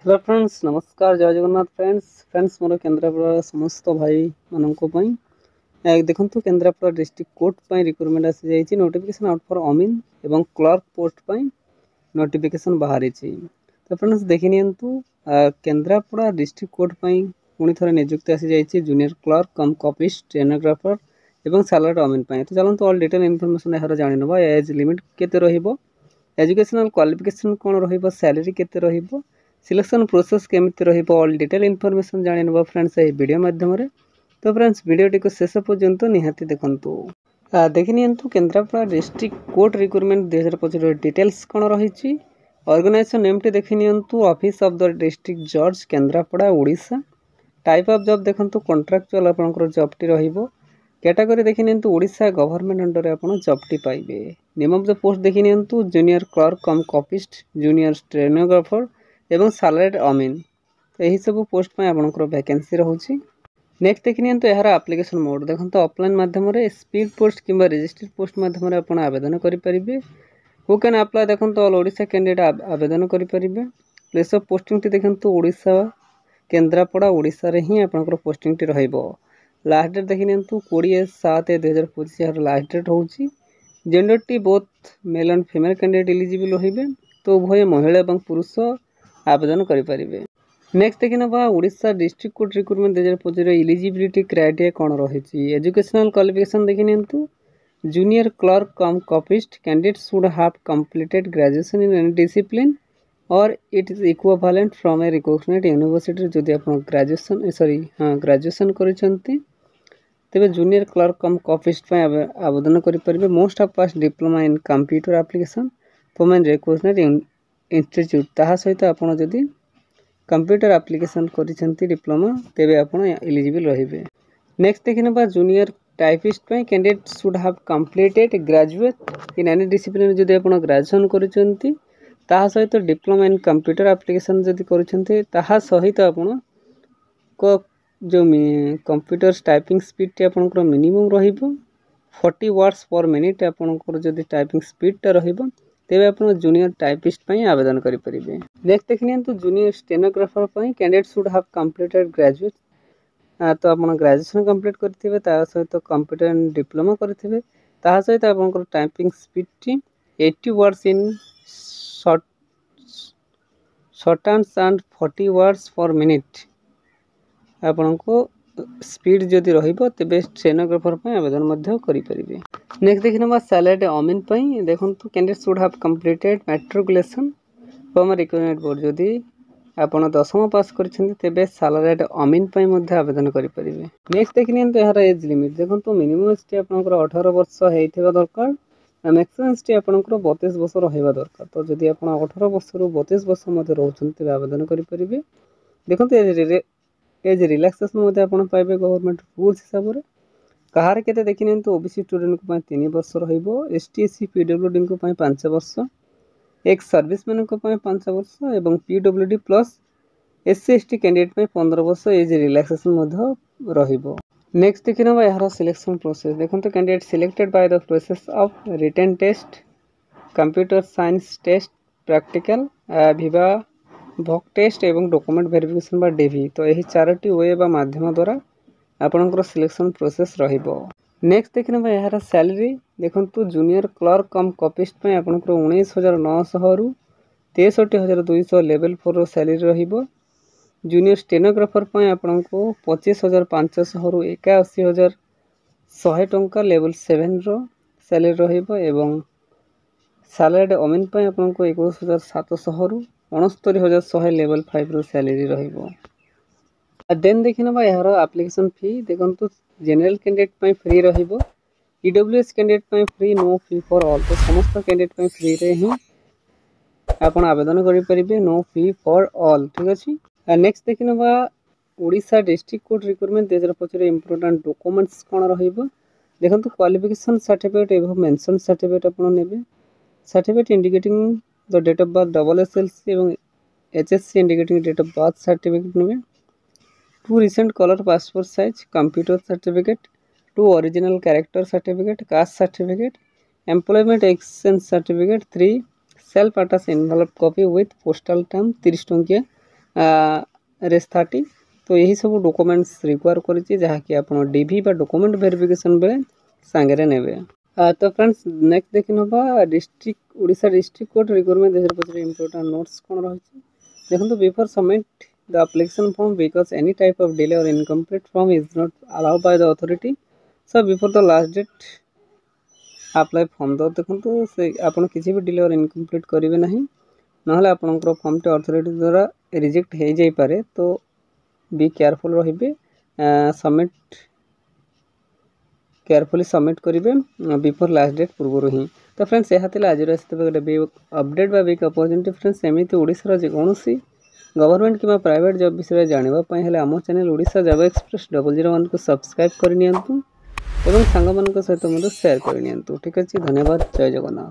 Hello friends, नमस्कार, जय Jagannath. Friends मोर केन्द्रापड़ा समस्त भाई मानक देखो केन्द्रापड़ा डिस्ट्रिक्ट कोर्ट रिक्रुटमेंट आसी जाइए। नोटिफिकेशन आउट फॉर अमीन एवं क्लर्क पोस्ट नोटिफिकेशन बाहरी। तो फ्रेंड्स देखी नियंतु केन्द्रापड़ा डिस्ट्रिक्ट कोर्ट पुणी थे नियुक्ति आसी जाइए junior clerk cum copyist stenographer एवं सैलरी अमीन। तो चलते ऑल डिटेल इनफॉरमेशन यार जानी ना। एज लिमिट केते रहिबो, एजुकेशनल क्वालिफिकेशन कौन रहिबो, सैलरी केते रहिबो, सिलेक्शन प्रोसेस केमिति रहिबो, ऑल डिटेल इनफॉरमेशन जानि नबो फ्रेंड्स एही वीडियो माध्यम रे। तो फ्रेंड्स वीडियो को शेष पर्यंत निहाती देखंतु। देखि नियंतु Kendrapara district court recruitment 2025 details कौन रही। ऑर्गेनाइजेशन नेम टी देखि नियंतु ऑफिस ऑफ द डिस्ट्रिक्ट जज Kendrapara Odisha. Type of job देखंतु कॉन्ट्रैक्चुअल आपनकर जॉब टी रहिबो। कैटेगरी देखि नियंतु ओडिशा गवर्नमेंट अंडर आपन जॉब टी पाइबे। नेम ऑफ द पोस्ट देखि नियंतु junior clerk cum copyist, junior stenographer एवं सैलरी अमीन। यही सब पोस्ट पे आपनकर वैकेंसी रहउछि। नेक्स्ट देखि नियंतु यार एप्लिकेशन मोड देखंतु ऑफलाइन माध्यम रे स्पीड पोस्ट किंबा रजिस्टर्ड पोस्ट माध्यम रे आपन आवेदन करि परिबे। हु कैन अप्लाई देखंतु ऑल ओडिशा कैंडिडेट आवेदन करि परिबे। प्लेस ऑफ पोस्टिंग टी देखंतु ओडिशा केन्द्रापड़ा ओडिशा रे ही आपनकर पोस्टिंग टी रहइबो। लास्ट डेट देखि नियंतु 20/7/2025 यार लास्ट डेट होउछि। जेंडर टी both male and female candidate eligible होइबे। तो उभय महिला एवं पुरुष आवेदन करें। नेक्स्ट देखि ना Odisha district court recruitment 2025 eligibility criteria कौन रही। एजुकेशनल क्वालिफिकेशन देखि नियंतु junior clerk cum copyist candidate should have completed graduation in any discipline or it is equivalent from a recognised university. जदि आप ग्रेजुएशन करिसेंती तेबे जूनियर क्लर्क कम कॉपिस्ट आवेदन करें। Most of pass diploma in computer application from an recognised institute. ताहा सहित आपन जदि computer application करिसेंती diploma तेबे आपन एलिजिबल रहिबे। नेक्स्ट देखिनबा junior typist candidate should have completed graduate in any discipline. जदि आपन ग्रेजुएशन करिसेंती ताहा सहित डिप्लोमा इन कंप्यूटर एप्लिकेशन जदि करिसेंती ताहा सहित आपन को जो कंप्यूटर टाइपिंग स्पीड टी आपनकर मिनिमम रहिबो 40 वर्ड्स पर मिनिट। आपनकर जदि टाइपिंग स्पीड टा रहिबो तेबे आप जूनियर टाइपिस्ट आवेदन करें। नेक्स्ट देखिए junior stenographer candidate should have completed graduate. तो आप ग्रेजुएशन कंप्लीट करेंगे सहित कंप्यूटर एंड डिप्लोमा करेंगे सहित आप टाइपिंग स्पीड टी 80 words in shorthands and 40 words per minute आपण को स्पीड जदि रहिबो तेबे स्टेनोग्राफर आवेदन करें। नेक्स्ट देखिए सैलरी अमीन देखो candidate should have completed matriculation from recognised board. जदि आपन 10th पास करछन्ती तेबे सैलरी अमीन आवेदन करें। नेक्स्ट देखिए यार एज लिमिट देखो मिनिमम एज टी आपनकर 18 वर्ष होइथिबा दरकार। मैक्सिमम एज टी आपनकर 32 वर्ष रहिबा दरकार। तो जदि आपन 18 वर्ष रु 32 वर्ष मध्ये रहउछन्ती तेबे आवेदन करें। देखो एज रिलैक्सेशन आपन पाइबे गवर्नमेंट रूल्स हिसाब से। कहार केते देखि नियंतु ओबीसी स्टूडेंट को 3 वर्ष रहिबो, एसटी एससी पीडब्ल्यूडी को 5 वर्ष, एक सर्विसमैन को 5 वर्ष एवं PWD plus SC ST candidate 15 वर्ष एज रिलैक्सेशन रहिबो। नेक्स्ट देखिना यार सिलेक्शन प्रोसेस देखंतु candidate selected by the process of written test, computer science test, practical viva भॉक टेस्ट एवं डॉक्यूमेंट वेरिफिकेशन बा डीवी। तो यही 4टी वे बा माध्यम द्वारा आपनकर सिलेक्शन प्रोसेस रहिबो। नेक्स्ट देखिना यार सैलरी देखंतु जूनियर क्लर्क कम कॉपिस्ट आपनकर 19,900 रु 63,200 लेवल 4 सैलरी रहिबो। जूनियर स्टेनोग्राफर आपनको 25,500 रु 81,100 टंका लेवल 7 रो सैलरी रहिबो एवं सैलरी अमीन आपनको 21,700 रु 69,100 लेवल 5 रो सैलरी रहिबो। देन देखिना यार एप्लिकेशन फी देखंतु जनरल कैंडिडेट फ्री रहिबो, EWS candidate free, no fee for all. तो समस्त कैंडिडेट फ्री रे ही आपण आवेदन करि परिबे, नो फी फॉर ऑल। ठीक अछि। नेक्स्ट देखिना Odisha district court recruitment 2025 important documents कोन रहिबो देखंतु क्वालिफिकेशन सर्टिफिकेट एवं मेंशन सर्टिफिकेट आपण नेबे, certificate indicating the date of birth SSLC एवं HSC indicating date of birth certificate नेबे, 2 recent color passport size computer certificate, 2 original character certificate, caste certificate, employment exchange certificate, 3 self attached envelope copy with postal stamp 30 टंकिया race 30। तो यही सब documents require करिछि जहाँकि आपण DV बा document verification बेले सांगरे नेबे। तो फ्रेंड्स नेक्स्ट देखि नबा district Odisha district court requirement देशर पछरे इंपोर्टेंट नोट्स कोन रहिछि देखंतु। Before submit the application form because any type of delay or incomplete form is not allowed by the authority, so before the last date apply form। तो देखंतु से आपण किसी भी delay और इनकम्प्लीट करिवे नहीं नहले आपनकर फॉर्म टे अथॉरिटी द्वारा रिजेक्ट हो जाई पारे। तो बी केयरफुल रहिबे, सबमिट केयरफुली सबमिट करिवे बिफोर लास्ट डेट पूर्व ही। तो फ्रेंड्स यह थिला आज आसीतबे गोटे बिग अपडेट बा बिग अपॉर्चुनिटी। फ्रेंड्स एमिति ओडिसा जे कोनोसी गवर्नमेंट कि प्राइवेट जॉब विषय जानापी हेले आम चैनल ओडिशा जॉब एक्सप्रेस 001 को सब्सक्राइब करनी एवं सांग मान सहित शेयर करनी। ठीक अच्छे, धन्यवाद, जय जगन्नाथ।